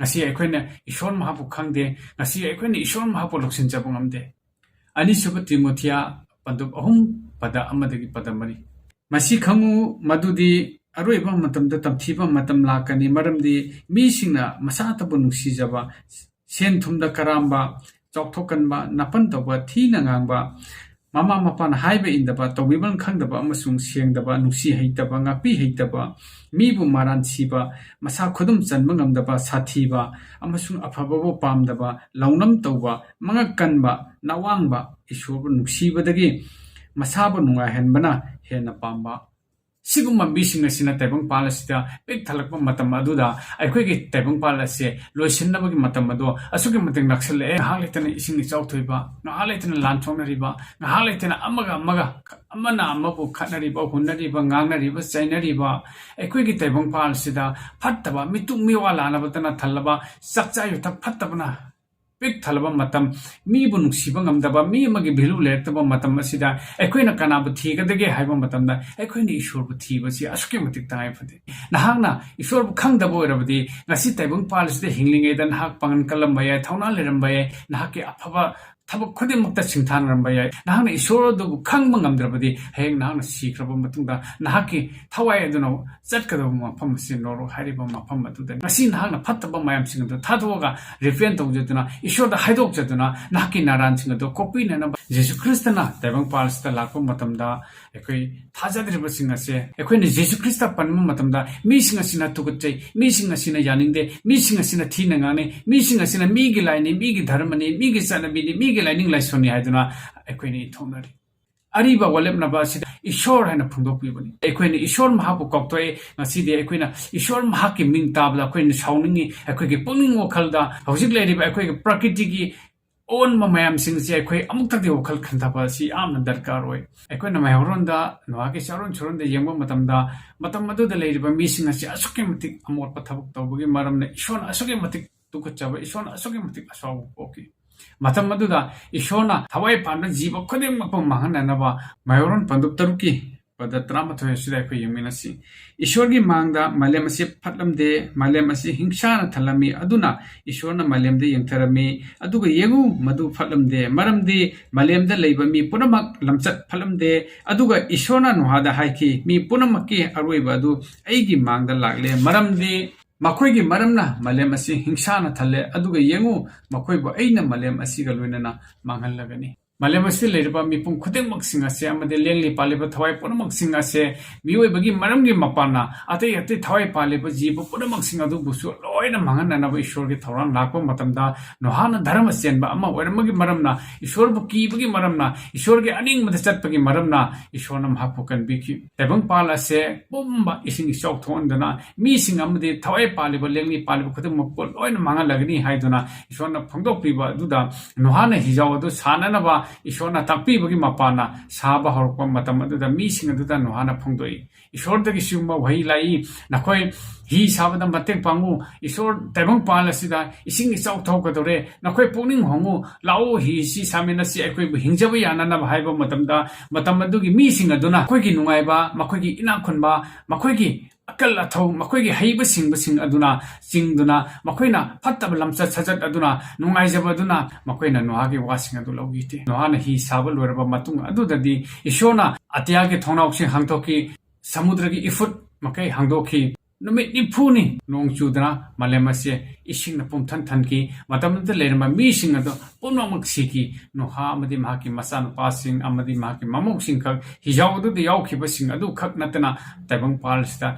ngasi aikoina ishor mahapu khangde ngasi aikoina ishor mahapu loksin jabung amde ani suba timothia pandub ahum pada amadagi pada mari masi khangu madudi aroiba matamda tamthiba matam lakani maramdi mi singna masa tabu nuksi jaba sen thumda karamba chokthokanba napan toba thina ngangba mama mapan haiba indaba tobiban khangdaba amasung sengdaba nuksi heitaba ngapi heitaba mibu maran siba masa khudum chanba ngamdaba sathiba amasung afababo pamdaba launam toba mangakanba nawangba ishorbu nuksibadagi masaba nunga henbana hena pamba sigumma bising asina taibang palasida pek thalakpa matam aduda aikoigi taibang palase loisinabagi matam ado asugi mateng naksale haletana ising chawthoiba na haletana lanthonariba na haletana amaga amana amabu khatnariba hunnariba ngangnariba chainariba aikoigi taibang palasida phattaba mituk miwala nabatana thalaba sakchayu thak phattabana pek thalaba matam mi bu nuksiba ngamdaba mi amagi value lertaba matam asida aikoina kanabu thigadage haiba matamda aikoina ishwar bu thiba si asuke matik tangai phade nahangna ishwar bu khangdaba orabadi ngasi taibang palasida hinglingai dan hak pangan kalamba ya thauna leramba ya nahake afaba thaba khudimukta singthanramba ya nahangna ishwar du khangba ngamdrabadi hayeng nahangna sikraba matungda nahaki thawai aduna chatkada mafam si noro hariba mafam atuda ngasi nahangna phattaba mayam singdu thadoga refrain tawjaduna ishwar haidok jaduna nahaki naran singdu copy na Jesus Christ na taibang palsta lakpa matamda ekoi thajadriba singase ekoi ni Jesus Christ panma matamda mi singasina tugutai mi singasina yaningde mi singasina thina ngane mi singasina mi gi laini mi gi dharmani mi gi sanabi ni mi gi laining laisoni haiduna ekoi ni thonari ariba walem na ba sida ishor hana phungdok pibani ekoi ni ishor mahapu koktoi ngasi de ekoi na ishor mahaki ming tabla ekoi ni sauningi ekoi gi puning okhalda hojik leriba ekoi gi prakriti gi on mamayam sing si ekoi amukta de okhal khantaba si amna darkar oi ekoi na mayhoronda noage charon choronda yengba matamda matam madu da leriba mi sing asi asuke matik amor pathabuk tawbugi maramna ishon asuke matik tukachaba ishon asuke matik asaw oki matam madu da ishona thawai panda jiba khodem mapam mahananaba mayhoron pandup taruki pada tramathoy sida ekoi yeminasi ishorgi mangda malemasi phatlamde malemasi hingsana thalami aduna ishorna malemde yengtharami aduga yengu madu phatlamde maramdi malemda leiba mi punamak lamchat phatlamde aduga ishorna nohada haiki mi punamakki aroiba adu aigi mangda lagle maramdi makoigi maramna malem asi hingsana thalle aduga yengu makoibo aina malem asi galwinana manghallagani malem asi leirba mipum khudengmak singa se amade lengli paliba thawai punamak singa se mioi bagi maramgi mapana ate thawai paliba jiba punamak singa du busu loina manganana ba ishwar gi thawran lakpa matamda nohana dharma senba ama waramagi maramna ishwar bu ki bagi maramna ishwar gi aning mada chatpagi maramna ishwarna mahapukan biki tabang pala se bomba ising chok thondana mi singa amade thawai paliba lengli paliba khudengmak pol loina mangalagni haiduna ishwarna phangdok piba duda nohana hijaw du sanana ba ishorna takpi bagi mapana saba horokpa matam aduda mi singa duda nohana phongdoi ishor dagi siuma wai lai nakoi hi sabada mateng pangu ishor taibang pala sida ising chau thau kadore nakoi puning hongu lao hi si samena si ekoi bu hingjaba yana na haiba matamda matam adugi mi singa duna koi gi nungai ba makoi gi ina khunba makoi gi akal athau makoi gi haiba sing aduna singduna makoina phattaba lamcha sajat aduna nungai jaba aduna makoina nohagi wasing adu logiti nohana hi sabal werba matung adudadi ishona atyage thonauksi hangtoki samudragi ifut makai hangdoki numit ni phuni nong chudana malemase ising na pum than ki matamda lerma mi sing ado punamak siki noha amadi mahaki masan passing amadi mahaki mamok sing khak hijaw du de yaw khiba sing adu khak natana taibang palsta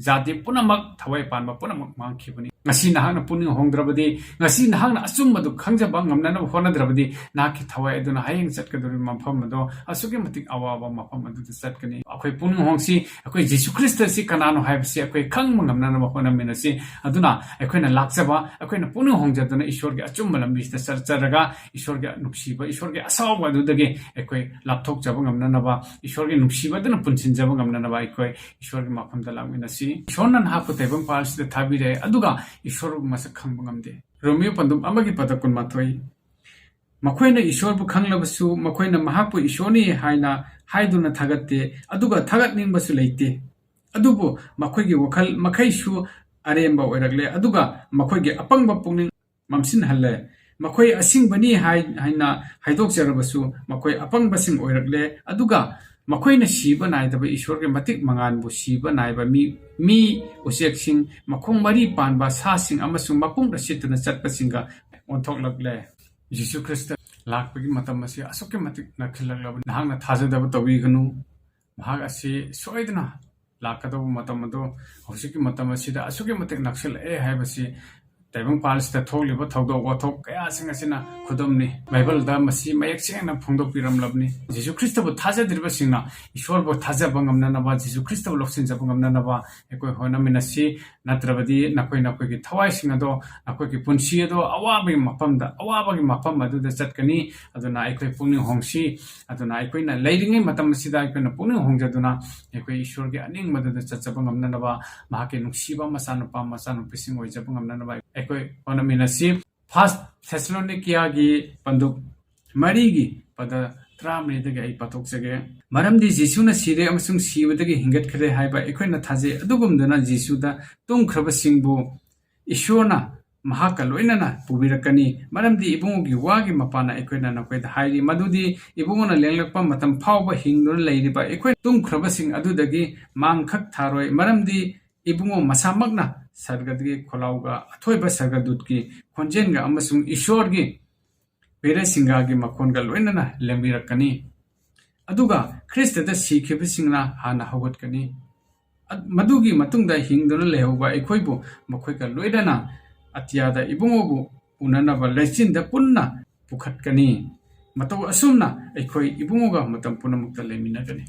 jati punamak thawai panba punamak mang khibani ngasi nahana puning hongdrabadi ngasi nahana asumadu khangjaba ngamnana honadrabadi naki thawai aduna hayeng chatkaduri mafam ado asuke matik awawa mafam adu chatkani akhoi puning hongsi akhoi Jesus Christ si kanano haibsi akhoi khang ngamnana hona menasi aduna akhoi na lakjaba akhoi na puning hongjaduna ishwar ge achum malambi sta sarcharaga ishwar ge nuksiba ishwar ge asawa adudage akhoi lapthok jaba ngamnana ba ishwar ge nuksiba duna punchin jaba ngamnana ba akhoi ishwar ge mafam da lagminasi ishornan hapu taibang palsida thabire aduga ishwar masak khangba ngamde romeo pandum amagi patakun mathoi makoina ishwar bu khanglabasu makoina mahapu ishoni haina haiduna thagatte aduga thagat ningbasu leite adubu makoigi wakhal makhaisu aremba oiragle aduga makhoi apangba pungning mamsin halle makhoi asingbani haina haidok jarabasu makhoi apangba sing oiragle aduga makhoi na siba naidaba ishwar ge matik mangan bu siba naiba mi usek sing makhong mari panba sa sing amasung mapung rasituna chatpa singa onthok lagle Jesus Christ lakpagi matam asi asuke matik nakhilaglaba nahangna thajadaba tawi ganu mahag asi soidna lakadaba matam ado hosiki matam asida asuke matik naksil haibasi Taibang Palista Toliba Togo Watok Kayasina Kudumni, Bible Damasi, Mayaxian and Pundo Piram Labni, Jesus Christopher Taza Dribasina, Ishorbo Taza Bangam Nanava, Jesus Christopher Loxins of Bangam Nanava, Equa Honaminasi, Natravadi, Nakoinaki, Tawaisinado, Nakoki Punsiado, Awabi Mapanda, Awabi Mapama, do the Zatkani, Adona Equi Puni Hongshi, Adona Equina, Lading Matamasida, Equina Puni Hongjaduna, Equi Shorga, Aning Mother the Zatzabangam Nanava, Mahakin Shiba Masano Pamasano Pissing with Zabangam Nanava. Ekoi onaminasi First Thessalonikia Panduk Marigi pada Tramni the Gay Patok Sage. Madam di Jisuna Sire Amsung Siva the Hinget Kre Haiba Equina Taze, Adugum Dana Jisuda, Tung Krabasingbo, Ishona, Mahaka Loinana, Pubirakani, Madam di Ibungi Wagi Mapana Equina Naquet Haidi, Madudi, Ibuna Lelapa Matam Power Hindun Lady by Equin Tung Krabasing Adudagi, Mang Kak Taroi, Madam di Ibungo Masamagna. Sargadgi Kolauga, Atoiba Sargadutki, Konjenga Amasung Ishorgi, Pere Singagi Makonga Luenana, Lembirakani. Aduga, Christa the Sikibisingna, Hana Hogotkani. Madugi Matunda Hingdona Lehoba Equibo, Makoika Luedana, Atiada Ibungobu, Unanava Lechin the Punna, Pukatkani. Mato Asumna, Equi Ibunga Matampunamukta Leminagani.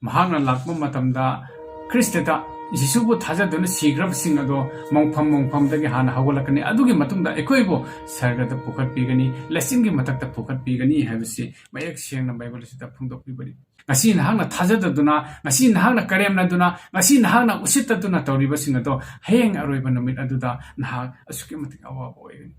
Mahana Lakma Matamda, Christeta. Jisubu Tazaduna Sigrab Singado, Mongpam the Hana Hawalakani, Adugi Matunda, Equebo, Sarga the Pukat Pigani, Lessingi Mataka Pukat Pigani, have see, my ex Shang Bible is the Pundo Pibari. Masin Hana Tazaduna, Masin Hana Karemna Duna, Masin Hana Usita Duna Toriba Singado, Hang a ribbon Aduda, Nah, a schematic our boy.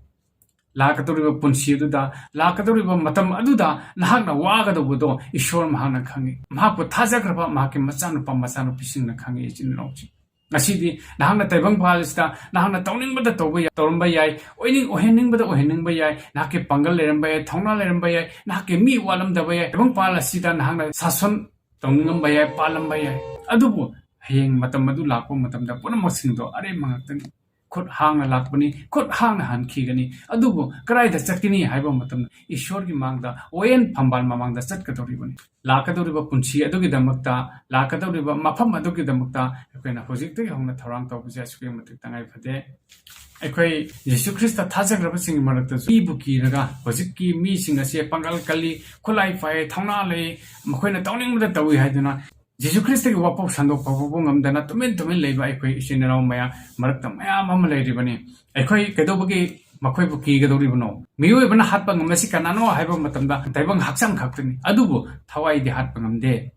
Lakatoriba Punsiduda, Lakatoriba Matam Aduda, Nahana Waga the Wudo, Ishor Mahana Kangi, Mahapo Tazagraba Maki Masano Pamasano Pissing the Kangi in Nochi. Nasidi, Nahana Tabang Palista, Nahana Toning but the Toba, Torumbayai, Oining Ohening but the Ohening Bayai, Naki Pangal Lerembay, Tona Lerembay, Naki Mi Walam the way, Tabang Palasita, Nahana Sason, Tongam Bayai, Palam Bayai, Adubu, Hang Matamadu Lapo Matam the Ponamosindo, Are Mangatani. Could hang a lakbani, could hang a hand kigani, Adubu, cry the Sakini, Hibomatum, Ishorgi Mangda, Oyen Pambal Mamang the Satkatoriban. Lakadoriba Punchi, Adugi the Mukta, Lakadoriba Mapam Adugi the Mukta, Equina Hosik, on the Toronto, Jasquim Tangai Pade. Equi, Jesus Christ, Tazak Rabasing Maratas, Ibuki, Hosiki, me sing a sea Pangal Kali, Kulai Fire, Tonale, Makwena Toning with the Tawi Haduna. Jesus Christ Wapo Sando Popongam dana to men labor equation around Maya, Maratam, Mamma Lady Bani. Equi Kadobagi, Makwebuki Gadoribano. Miu even Hatpang Messicanano, Hibomatamda, Taibang Haksam Captain, Adubo, Tawai the Hatpangam de.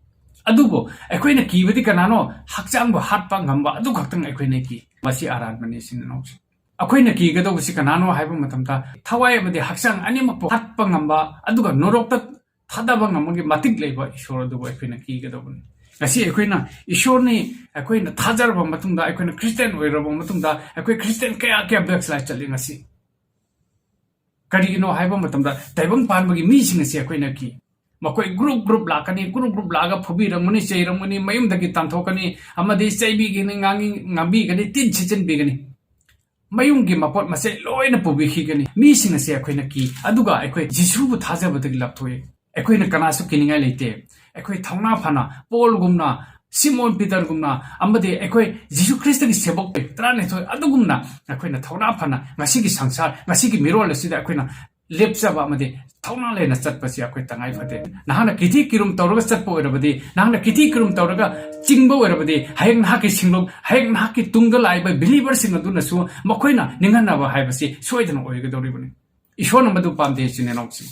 Adubo, Equina key with the Canano, Haksam Hatpangamba, Adukatan Equinaki, Masi Arad Manis in the notes. Aquina key Gadovicanano, Hibomatamta, Tawai with the Haksam Animapo Hatpangamba, Aduga Norota, Tadabang Matic labor, sure the Equina key Gadobin. Asi Equina, Ishorni, Equina Tazarba Matunda, Equina Christian, wherever Matunda, Equi Christian Kaya Backslash Chalingasi. Carino Hibomatumda, Taibang Palmagi missing a Sequina key. Makoi group Lakani, group Laga, Pubira, Muni, Ceremony, Mayum the Gitan Tokani, Amadi say beginning, Nambi, and a tin chicken beginning. Mayum Gimapot must say, Loina Pubi Higani, missing a Sequina key, Aduga, Equi, Jisru Taza with the Laptoy, Equina Canaso killing a late. Equi Tana Pana, Paul Gumna, Simon Peter Gumna, Amade Equi, Jesus Christ is Sebok, Traneto, Adugumna, Aquina Tona Pana, Masiki Sansar, Masiki Mirola Sida Aquina, Lepsa Bamade, Tona Lena Satpasia Quetangai Fate, Nahana Kitikirum Toroga Satpo everybody, Nahana Kitikirum Toroga, Chingbo everybody, Hagen Haki Singlo, Hagen Haki Tungalai by believers in the Dunasu, Mokoina, Ninganava Hibasi, Sweden Oigadoribuni. Ishona Madu Pandation and Oxy.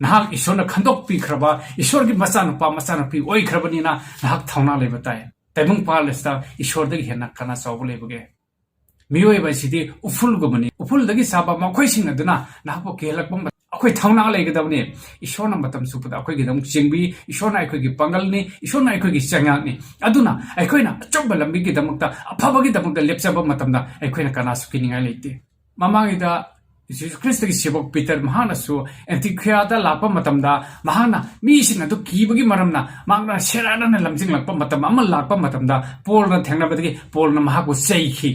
Nahak Ishona Kandok Pi Kraba, Ishorgi Masano Pi, Oi Krabanina, Nahak Tauna Levatai. Tabung Palesta, Ishordi Hena Kana Saulebage. Mio by City, Uful Gumani, Uful the Gisaba, Maquising Aduna, Napo Kelakbum, ꯑꯩꯈꯣꯏ ꯊꯧꯅꯥ ꯂꯩꯒꯗꯕꯅꯤ ꯏꯁꯣꯔꯅ ꯃꯇꯝ ꯆꯨꯞꯄꯗ ꯑꯩꯈꯣꯏꯒꯤꯗꯃꯛ ꯆꯦꯡꯕꯤ ꯏꯁꯣꯔꯅ ꯑꯩꯈꯣꯏꯒꯤ ꯄꯥꯡꯒꯜꯅꯤ ꯏꯁꯣꯔꯅ ꯑꯩꯈꯣꯏꯒꯤ ꯆꯩꯉꯥꯛꯅꯤ ꯑꯗꯨꯅ ꯑꯩꯈꯣꯏꯅ ꯑꯆꯨꯝꯕ ꯂꯝꯕꯤꯒꯤꯗꯃꯛꯇ ꯑꯐꯕꯒꯤꯗꯃꯛꯇ ꯂꯦꯞꯆꯕ ꯃꯇꯝꯗ ꯑꯩꯈꯣꯏꯅ ꯀꯅꯥꯁꯨ ꯀꯤꯅꯤꯡꯉꯥꯏ ꯂꯩꯇꯦ ꯃꯃꯥꯡꯒꯤꯗ ꯖꯤꯁꯨ ꯈ꯭ꯔꯤꯁꯇꯒꯤ ꯁꯦꯕꯣꯛ ꯄꯤꯇꯔ ꯃꯍꯥꯛꯅꯁꯨ ꯑꯦꯟꯇꯤꯈ꯭ꯔꯤꯌꯥꯗ ꯂꯥꯛꯄ ꯃꯇꯝꯗ ꯃꯍꯥꯛꯅ ꯃꯤꯁꯤꯡ ꯑꯗꯨ ꯀꯤꯕꯒꯤ ꯃꯔꯝꯅ ꯃꯍꯥꯛꯅ ꯁꯦꯔꯥꯟꯅꯅ ꯂꯝꯖꯤꯡꯂꯛꯄ ꯃꯇꯝ ꯑꯃ ꯂꯥꯛꯄ ꯃꯇꯝꯗ ꯄꯣꯜꯅ ꯊꯦꯡꯅꯕꯗꯒꯤ ꯄꯣꯜꯅ ꯃꯍꯥꯛꯄꯨ ꯆꯩꯈꯤ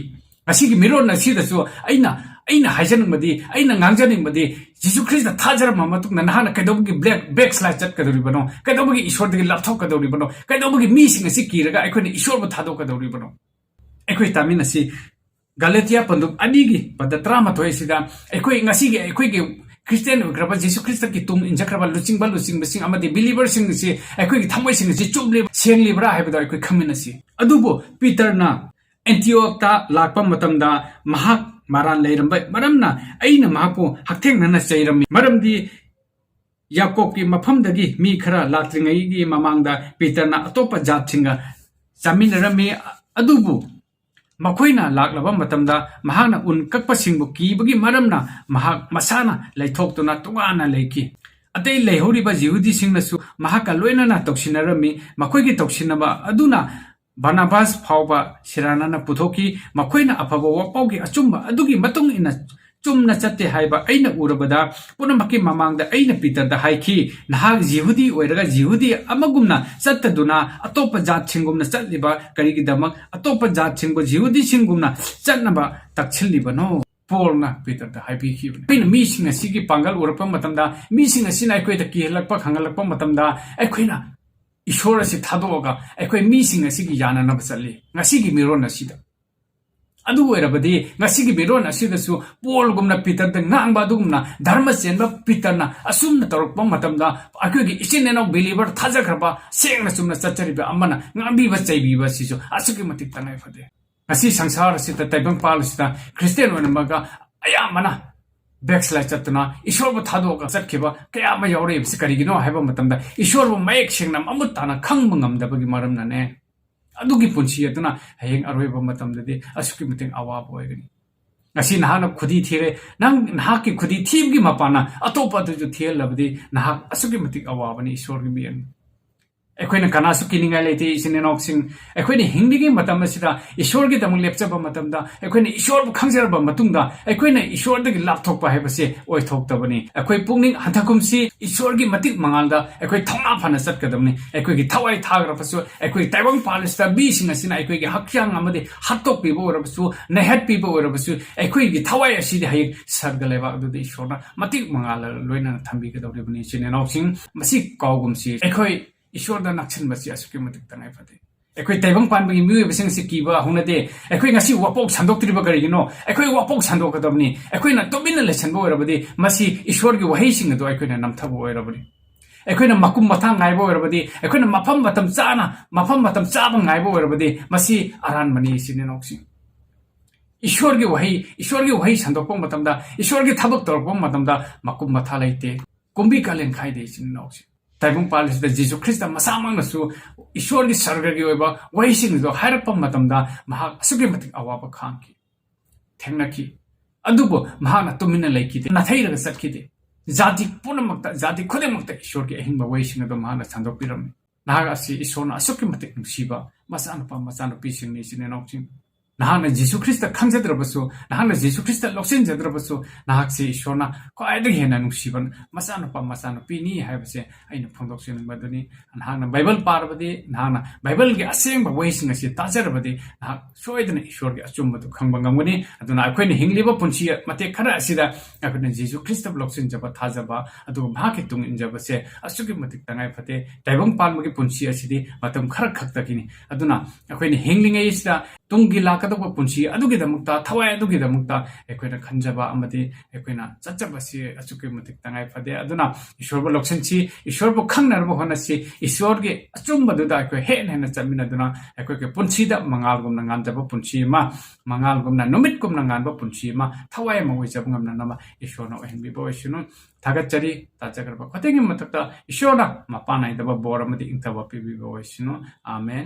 ꯑꯁꯤꯒꯤ ꯃꯤꯔꯣꯟ ꯑꯁꯤꯗꯁꯨ ꯑꯩꯅ ꯍꯥꯏꯖꯅꯤꯡꯕꯗꯤ ꯑꯩꯅ ꯉꯥꯡꯖꯅꯤꯡꯕꯗꯤ ꯖꯤꯁꯨ ꯈ꯭ꯔꯤꯁꯇ ꯊꯥꯖꯔꯕ ꯃꯇꯨꯡꯗ ꯅꯍꯥꯛꯅ ꯀꯩꯗꯧꯕꯒꯤ ꯕꯦꯛ ꯁ꯭ꯂꯥꯏꯗ ꯆꯠꯀꯗꯧꯔꯤꯕꯅꯣ ꯀꯩꯗꯧꯕꯒꯤ ꯏꯁꯣꯔꯗꯒꯤ ꯂꯥꯞꯊꯣꯛꯀꯗꯧꯔꯤꯕꯅꯣ ꯀꯩꯗꯧꯕꯒꯤ ꯃꯤꯁꯤꯡ ꯑꯁꯤ ꯀꯤꯔꯒ ꯑꯩꯈꯣꯏꯅ ꯏꯁꯣꯔꯕꯨ ꯊꯥꯗꯣꯛꯀꯗꯧꯔꯤꯕꯅꯣ ꯑꯩꯈꯣꯏ ꯇꯥꯃꯤꯟꯅꯁꯤ ꯒꯥꯂꯥꯇꯤꯌꯥ ꯄꯟꯗꯨꯞ 2ꯒꯤ ꯄꯗ 13 ꯑꯁꯤꯗ ꯑꯩꯈꯣꯏꯒꯤ ꯈ꯭ꯔꯤꯁꯇꯤꯌꯟ ꯑꯣꯏꯈ꯭ꯔꯕ ꯖꯤꯁꯨ ꯈ꯭ꯔꯤꯁꯇꯒꯤ ꯇꯨꯡ ꯏꯟꯖꯈ꯭ꯔꯕ ꯂꯨꯆꯤꯡꯕꯁꯤꯡ ꯑꯃꯗꯤ ꯕꯤꯂꯤꯚꯔꯁꯤꯡ ꯑꯁꯤ ꯑꯩꯈꯣꯏꯒꯤ ꯊꯃꯣꯏꯁꯤꯡ ꯑꯁꯤ ꯆꯨꯝꯂꯤꯕ ꯁꯦꯡꯂꯤꯕ꯭ꯔꯥ ꯍꯥꯏꯕꯗꯣ ꯑꯩꯈꯣꯏ ꯈꯪꯃꯤꯟꯅꯁꯤ ꯑꯗꯨꯕꯨ ꯄꯤꯇꯔꯅ ꯑꯦꯟꯇꯤꯑꯣꯛꯇ ꯂꯥꯛꯄ ꯃꯇꯝꯗ ꯃꯍꯥꯛ ꯃꯔꯥꯟ ꯂꯩꯔꯝꯕ ꯃꯔꯝꯅ ꯑꯩꯅ ꯃꯍꯥꯛꯄꯨ ꯍꯛꯊꯦꯡꯅꯅ ꯆꯩꯔꯝꯃꯤ ꯃꯔꯝꯗꯤ ꯌꯥꯀꯣꯕꯀꯤ ꯃꯐꯝꯗꯒꯤ ꯃꯤ ꯈꯔ ꯂꯥꯛꯇ꯭ꯔꯤꯉꯩꯒꯤ ꯃꯃꯥꯡꯗ ꯄꯤꯇꯔꯅ ꯑꯇꯣꯞꯄ ꯖꯥꯠꯁꯤꯡꯒ ꯆꯥꯃꯤꯟꯅꯔꯝꯃꯤ ꯑꯗꯨꯕꯨ ꯃꯈꯣꯏꯅ ꯂꯥꯛꯂꯕ ꯃꯇꯝꯗ ꯃꯍꯥꯛꯅ ꯎꯟ ꯀꯛꯄꯁꯤꯡꯕꯨ ꯀꯤꯕꯒꯤ ꯃꯔꯝꯅ ꯃꯍꯥꯛ ꯃꯁꯥꯅ ꯂꯩꯊꯣꯛꯇꯨꯅ ꯇꯣꯉꯥꯟꯅ ꯂꯩꯈꯤ ꯑꯇꯩ ꯂꯩꯍꯧꯔꯤꯕ ꯌꯍꯨꯗꯤꯁꯤꯡꯅꯁꯨ ꯃꯍꯥꯛꯀ ꯂꯣꯏꯅꯅ ꯇꯧꯁꯤꯟꯅꯔꯝꯃꯤ ꯃꯈꯣꯏꯒꯤ ꯇꯧꯁꯤꯟꯅꯕ ꯑꯗꯨꯅ ꯕꯔꯅꯕꯥꯁ ꯐꯥꯎꯕ ꯁꯦꯔꯥꯟꯅꯅ ꯄꯨꯊꯣꯛꯈꯤ ꯃꯈꯣꯏꯅ ꯑꯐꯕ ꯋꯥꯄꯥꯎꯒꯤ ꯑꯆꯨꯝꯕ ꯑꯗꯨꯒꯤ ꯃꯇꯨꯡ ꯏꯟꯅ ꯆꯨꯝꯅ ꯆꯠꯇꯦ ꯍꯥꯏꯕ ꯑꯩꯅ ꯎꯔꯕꯗ ꯄꯨꯝꯅꯃꯛꯀꯤ ꯃꯃꯥꯡꯗ ꯑꯩꯅ ꯄꯤꯇꯔꯗ ꯍꯥꯏꯈꯤ ꯅꯍꯥꯛ ꯌꯍꯨꯗꯤ ꯑꯣꯏꯔꯒ ꯌꯍꯨꯗꯤ ꯑꯃꯒꯨꯝꯅ ꯆꯠꯇꯗꯨꯅ ꯑꯇꯣꯞꯄ ꯖꯥꯠꯁꯤꯡꯒꯨꯝꯅ ꯆꯠꯂꯤꯕ ꯀꯔꯤꯒꯤꯗꯃꯛ ꯑꯇꯣꯞꯄ ꯖꯥꯠꯁꯤꯡꯕꯨ ꯌꯍꯨꯗꯤꯁꯤꯡꯒꯨꯝꯅ ꯆꯠꯅꯕ ꯇꯛꯁꯤꯜꯂꯤꯕꯅꯣ ꯄꯣꯜꯅ ꯄꯤꯇꯔꯗ ꯍꯥꯏꯕꯤꯈꯤꯕꯅꯤ ꯑꯩꯈꯣꯏꯅ ꯃꯤꯁꯤꯡ ꯑꯁꯤꯒꯤ ꯄꯥꯡꯒꯜ ꯎꯔꯛꯄ ꯃꯇꯝꯗ ꯃꯤꯁꯤꯡ ꯑꯁꯤꯅ ꯑꯩꯈꯣꯏꯗ ꯀꯤꯍꯜꯂꯛꯄ ꯈꯪꯍꯜꯂꯛꯄ ꯃꯇꯝꯗ ꯑꯩꯈꯣꯏꯅ ꯏꯁꯣꯔ ꯑꯁꯤ ꯊꯥꯗꯣꯛꯑꯒ ꯑꯩꯈꯣꯏ ꯃꯤꯁꯤꯡ ꯑꯁꯤꯒꯤ ꯌꯥꯅꯅꯕ ꯆꯠꯂꯤ ꯉꯁꯤꯒꯤ ꯃꯤꯔꯣꯟ ꯑꯁꯤꯗ ꯑꯗꯨ ꯑꯣꯏꯔꯕꯗꯤ ꯉꯁꯤꯒꯤ ꯃꯤꯔꯣꯟ ꯑꯁꯤꯗꯁꯨ ꯄꯣꯜꯒꯨꯝꯅ ꯄꯤꯇꯔꯗ ꯉꯥꯡꯕ ꯑꯗꯨꯒꯨꯝꯅ ꯙꯔꯃ ꯆꯦꯟꯕ ꯄꯤꯇꯔꯅ ꯑꯁꯨꯝꯅ ꯇꯧꯔꯛꯄ ꯃꯇꯝꯗ ꯑꯩꯈꯣꯏꯒꯤ ꯏꯆꯤꯟ ꯏꯅꯥꯎ ꯕꯤꯂꯤꯚꯔ ꯊꯥꯖꯈ꯭ꯔꯕ ꯁꯦꯡꯅ ꯆꯨꯝꯅ ꯆꯠꯆꯔꯤꯕ ꯑꯃꯅ ꯉꯥꯡꯕꯤꯕ ꯆꯩꯕꯤꯕ ꯑꯁꯤꯁꯨ ꯑꯁꯨꯛꯀꯤ ꯃꯇꯤꯛ ꯇꯉꯥꯏ ꯐꯗꯦ ꯉꯁꯤ ꯁꯪꯁꯥꯔ ꯑꯁꯤꯗ ꯇꯥꯏꯕꯪꯄꯥꯜ ꯑꯁꯤꯗ ꯈ꯭ꯔꯤꯁꯇꯤꯌꯟ ꯑꯣꯏꯅꯃꯒ ꯑꯌꯥꯝꯕꯅ ꯕꯦꯛꯁ꯭ꯂꯥꯏꯗ ꯆꯠꯇꯨꯅ ꯏꯁꯣꯔꯕꯨ ꯊꯥꯗꯣꯛꯑꯒ ꯆꯠꯈꯤꯕ ꯀꯌా ꯑꯃ ꯌꯥꯎꯔꯛꯏꯕꯁꯤ ꯀꯔꯤꯒꯤꯅꯣ ꯍꯥꯏꯕ ꯃꯇꯝꯗ ꯏꯁꯣꯔꯕꯨ ꯃꯌꯦꯛ ꯁꯦꯡꯅ ꯃꯃꯨꯠ ꯇꯥꯅ ꯈꯪꯕ ꯉꯝꯗꯕꯒꯤ ꯃꯔꯝꯅꯅꯦ ꯑꯗꯨꯒꯤ ꯄꯨꯟꯁꯤ ꯑꯗꯨꯅ ꯍꯌꯦꯡ ꯑꯔꯣꯏꯕ ꯃꯇꯝꯗꯗꯤ ꯑꯁꯨꯛꯀꯤ ꯃꯇꯤꯛ ꯑꯋꯥꯕ ꯑꯣꯏꯒꯅꯤ ngasi nahana khudi thire nang nahaki khudi thibgi mapana atopa du thielabdi nahak asugi matik awabani ishorgi bian एकोइन Kanasu किनिंगा लेते इसिनेनोक सिंग एकोइन हिंगदिगी मतम असिदा ईश्वरगी तमु लेपचबा मतमदा एकोइन ईश्वरबु खंगजरबा मतुंगदा एकोइन ईश्वरदगी लापथोकपा हैबसे ओइथोकतबनी एकोइ पुंगनिंग हथकुमसी ईश्वरगी मतिक मंगालदा एकोइ थौना फना चटकदबनी एकोइगी थवाइ थाग्रपसु एकोइ ताइबंग पालिस्ता बीसिंग असिना एकोइगी हक्यांग अमदे हत्तोकपिबो ओरबसु नेहतपिबो ओरबसु एकोइगी थवाइ असिदि हाइ सरगलेबा अदुदि ईश्वरना मतिक मंगाल लोइना थंबिगदबनी इसिनेनोक सिंग मसि कौगुमसी एकोइ ईश्वर नक्सन बसी असुकी मतिक तंगाई फते एकोइ ताइबंग पानबगी मिउबसिंग से कीबा हुनदे एकोइ ngasi वापोक संदोक्त्रिबा करिगिनो एकोइ वापोक संदोकदबनी एकोइना तोबिन लेसनबो ओरबदी मसी ईश्वर की वहीसिंग दो एकोइना नमथबो ओरबनी एकोइना मकुम मथांग गायबो ओरबदी एकोइना मफम मतम चाबा गायबो ओरबदी मसी अरान मनी सिनेनोक्सि ईश्वर की वही संदोकपो मतमदा ईश्वर की थबक तोरपो मतमदा मकुम मथा लेते कुंबी कालेन खाइदे सिनेनोक्सि ताइबंग पालिसदा जीसु ख्रिस्ट मसामंगनसु ईश्वर की सर्गगी ओइबा वहीसिंगदो हायरपा मतमदा महा असुगी मतिक अवाबा खांकी थेंगनकी अदुबो महाना तुमिना लेकिदे नथैरगा सटकिदे जाति पुनमक्ता जाति खुदेमक्ता ईश्वर की अहिंबा वहीसिंगदो महाना संदोपिरमनि नागा असि ईश्वरना असुगी मतिक नुसिबा मचानुपा सिनेनोक्सिंग नहाना जीसु ख्रिस्ट खंगजद्रबसु नहाना जीसु ख्रिस्ट लौसिनजद्रबसु नहाकसे ईश्वरना ख्वाइदगी हेना नुसिबन मचानुपीनी हाइबसे आइना फोंदोक्सिनबदुनि नहाना बाइबल पारबदि नहाना बाइबल की असेंबा वहीसिंग असि ताजरबदि नहाक सोइदना ईश्वर की अचुम्बदु खंगबा ngамगनि अदुना अखोइना हिंगलिबा पुंसि मते खरा असिदा अखोइना जीसु ख्रिस्ट लौसिनजबा थाजबा अदु माके तुंग इंजबसे असुगी मतिक तंगाइ फते ताइबंग पानबगी पुंसि असिदि मतम खरा खक्तकिनि अदुना अखोइना हिंगलिङै इसिदा तुंगी लाकदबा पुंसि अदुगिदमुक्ता थवाइ अदुगिदमुक्ता एकोइना खंजबा अमदि एकोइना चच्चबसि अचुके मतिक तंगाइ फदे अदुना ईश्वरबु लौसिनसि ईश्वरबु खंगनरबु होनसि ईश्वरगे अचुम्बदुदा एकोइ हेन चमिनदुना एकोइके पुंसिदा मंगालगुमना nganjaba पुंसि मा मंगालगुमना नुमितगुमना nganba पुंसि मा थवाइ मगोइजब ngamna nama ईश्वरना ओहनबिबो ओइसुनु थागतचरी ताजगरबा खतेंगे मतकता ईश्वरना मपानाइदबा बोर अमदि इंगतबा पिबिबो ओइसुनु आमेन।